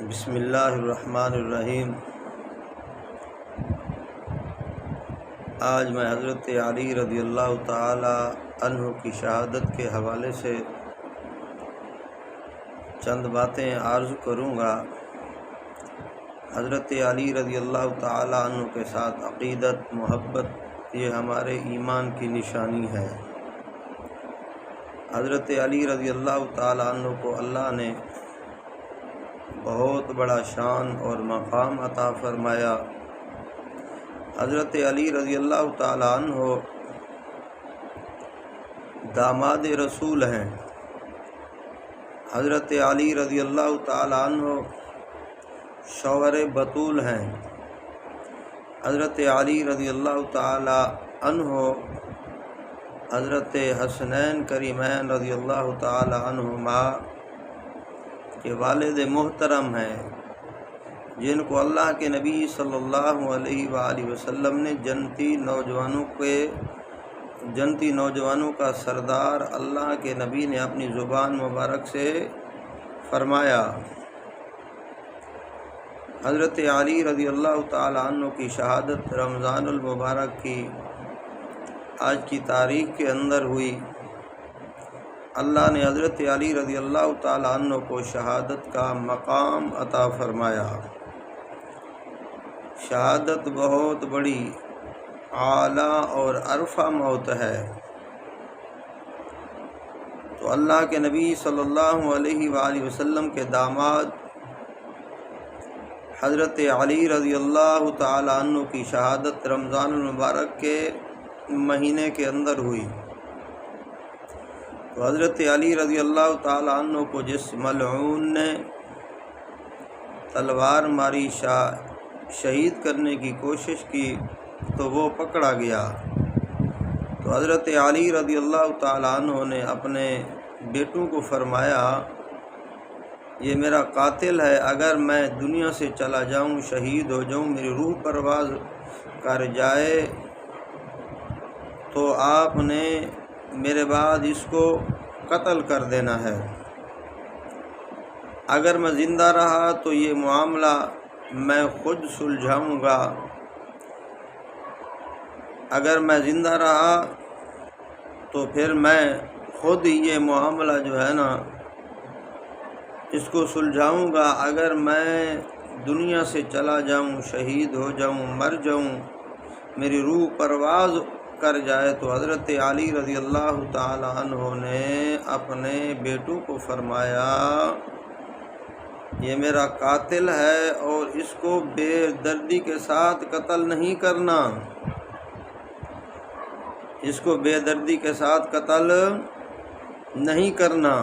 بسم اللہ الرحمن الرحیم۔ آج میں حضرت علی رضی اللہ تعالی عنہ کی شہادت کے حوالے سے چند باتیں عرض کروں گا۔ حضرت علی رضی اللہ تعالی عنہ کے ساتھ عقیدت، محبت یہ ہمارے ایمان کی نشانی ہے۔ حضرت علی رضی اللہ تعالی عنہ کو اللہ نے بہت بڑا شان اور مقام عطا فرمایا۔ حضرت علی رضی اللہ تعالی عنہ داماد رسول ہیں۔ حضرت علی رضی اللہ تعالی عنہ شوہر بطول ہیں۔ حضرت علی رضی اللہ تعالی عنہ حضرت حسنین کریمین رضی اللہ تعالی عنہما کے والد محترم ہیں، جن کو اللہ کے نبی صلی اللہ علیہ وآلہ وسلم نے جنتی نوجوانوں کا سردار اللہ کے نبی نے اپنی زبان مبارک سے فرمایا۔ حضرت علی رضی اللہ تعالی عنہ کی شہادت رمضان المبارک کی آج کی تاریخ کے اندر ہوئی۔ اللہ نے حضرت علی رضی اللہ تعالی عنہ کو شہادت کا مقام عطا فرمایا۔ شہادت بہت بڑی اعلیٰ اور عرفہ موت ہے، تو اللہ کے نبی صلی اللہ علیہ وآلہ وسلم کے داماد حضرت علی رضی اللہ تعالی عنہ کی شہادت رمضان المبارک کے مہینے کے اندر ہوئی۔ تو حضرت علی رضی اللہ تعالی عنہ کو جس ملعون نے تلوار ماری شہید کرنے کی کوشش کی تو وہ پکڑا گیا۔ تو حضرت علی رضی اللہ تعالی عنہ نے اپنے بیٹوں کو فرمایا، یہ میرا قاتل ہے، اگر میں دنیا سے چلا جاؤں، شہید ہو جاؤں، میری روح پرواز کر جائے تو آپ نے میرے بعد اس کو قتل کر دینا ہے۔ اگر میں زندہ رہا تو یہ معاملہ میں خود سلجھاؤں گا، اگر میں زندہ رہا تو پھر میں خود یہ معاملہ جو ہے نا اس کو سلجھاؤں گا، اگر میں دنیا سے چلا جاؤں، شہید ہو جاؤں، مر جاؤں، میری روح پرواز کر جائے تو حضرت علی رضی اللہ تعالی عنہ نے اپنے بیٹوں کو فرمایا، یہ میرا قاتل ہے اور اس کو بے دردی کے ساتھ قتل نہیں کرنا، اس کو بے دردی کے ساتھ قتل نہیں کرنا۔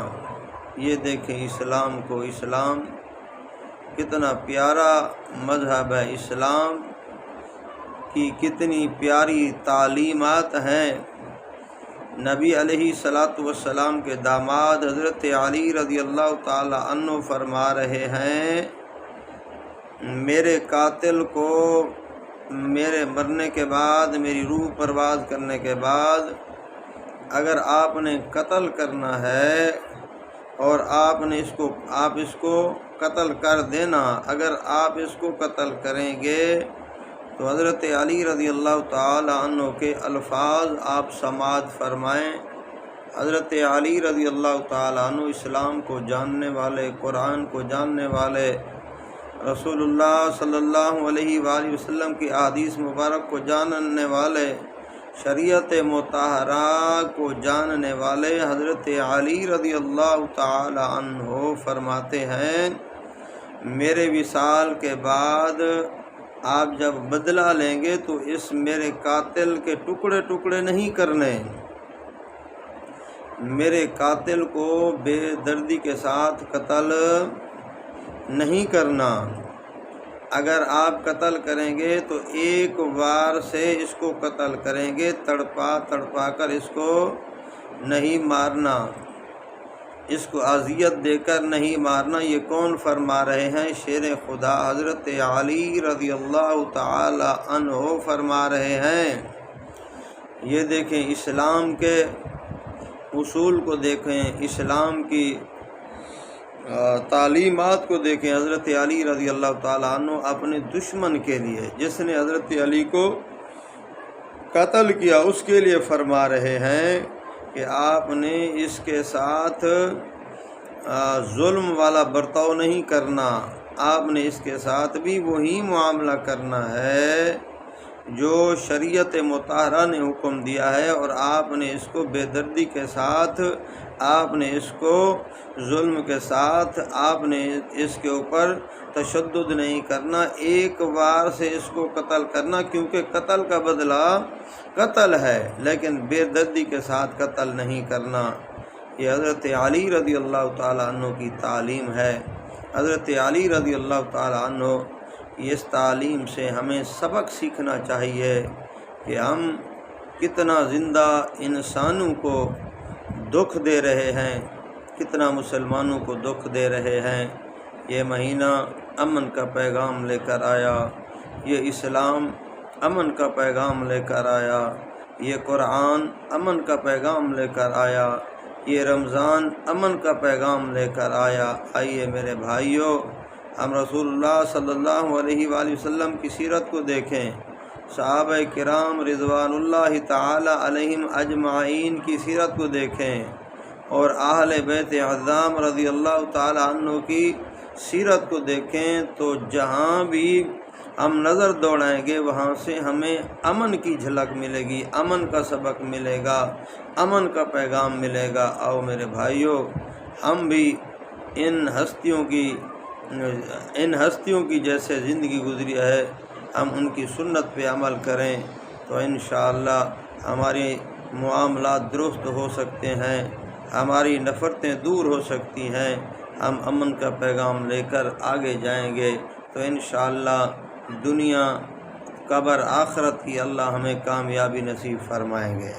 یہ دیکھیں اسلام کو، اسلام کتنا پیارا مذہب ہے، اسلام کی کتنی پیاری تعلیمات ہیں۔ نبی علیہ السلام کے داماد حضرت علی رضی اللہ تعالی عنہ فرما رہے ہیں، میرے قاتل کو میرے مرنے کے بعد، میری روح پرواز کرنے کے بعد اگر آپ نے قتل کرنا ہے اور آپ اس کو قتل کر دینا، اگر آپ اس کو قتل کریں گے تو حضرت علی رضی اللہ تعالی عنہ کے الفاظ آپ سماعت فرمائیں۔ حضرت علی رضی اللہ تعالی عنہ اسلام کو جاننے والے، قرآن کو جاننے والے، رسول اللہ صلی اللہ علیہ وآلہ وسلم کی احادیث مبارک کو جاننے والے، شریعت مطہرہ کو جاننے والے حضرت علی رضی اللہ تعالی عنہ فرماتے ہیں، میرے وصال کے بعد آپ جب بدلہ لیں گے تو اس میرے قاتل کے ٹکڑے ٹکڑے نہیں کرنے، میرے قاتل کو بے دردی کے ساتھ قتل نہیں کرنا، اگر آپ قتل کریں گے تو ایک بار سے اس کو قتل کریں گے، تڑپا کر اس کو نہیں مارنا، اس کو اذیت دے کر نہیں مارنا۔ یہ کون فرما رہے ہیں؟ شیر خدا حضرت علی رضی اللہ تعالی عنہ فرما رہے ہیں۔ یہ دیکھیں اسلام کے اصول کو دیکھیں، اسلام کی تعلیمات کو دیکھیں، حضرت علی رضی اللہ تعالیٰ عنہ اپنے دشمن کے لیے، جس نے حضرت علی کو قتل کیا، اس کے لیے فرما رہے ہیں کہ آپ نے اس کے ساتھ ظلم والا برتاؤ نہیں کرنا، آپ نے اس کے ساتھ بھی وہی معاملہ کرنا ہے جو شریعت مطہرہ نے حکم دیا ہے، اور آپ نے اس کو بے دردی کے ساتھ، آپ نے اس کو ظلم کے ساتھ، آپ نے اس کے اوپر تشدد نہیں کرنا، ایک بار سے اس کو قتل کرنا، کیونکہ قتل کا بدلہ قتل ہے، لیکن بے دردی کے ساتھ قتل نہیں کرنا۔ یہ حضرت علی رضی اللہ تعالیٰ عنہ کی تعلیم ہے۔ حضرت علی رضی اللہ تعالیٰ عنہ اس تعلیم سے ہمیں سبق سیکھنا چاہیے کہ ہم کتنا زندہ انسانوں کو دکھ دے رہے ہیں، کتنا مسلمانوں کو دکھ دے رہے ہیں۔ یہ مہینہ امن کا پیغام لے کر آیا، یہ اسلام امن کا پیغام لے کر آیا، یہ قرآن امن کا پیغام لے کر آیا، یہ رمضان امن کا پیغام لے کر آیا۔ آئیے میرے بھائیوں، ہم رسول اللہ صلی اللہ علیہ وآلہ وسلم کی سیرت کو دیکھیں، صحابہ کرام رضوان اللہ تعالی علیہم اجمعین کی سیرت کو دیکھیں، اور اہل بیت اعظام رضی اللہ تعالی عنہ کی سیرت کو دیکھیں، تو جہاں بھی ہم نظر دوڑائیں گے وہاں سے ہمیں امن کی جھلک ملے گی، امن کا سبق ملے گا، امن کا پیغام ملے گا۔ آؤ میرے بھائیوں، ہم بھی ان ہستیوں کی جیسے زندگی گزری ہے، ہم ان کی سنت پہ عمل کریں تو انشاءاللہ ہمارے معاملات درست ہو سکتے ہیں، ہماری نفرتیں دور ہو سکتی ہیں، ہم امن کا پیغام لے کر آگے جائیں گے تو انشاءاللہ دنیا قبر آخرت کی اللہ ہمیں کامیابی نصیب فرمائیں گے۔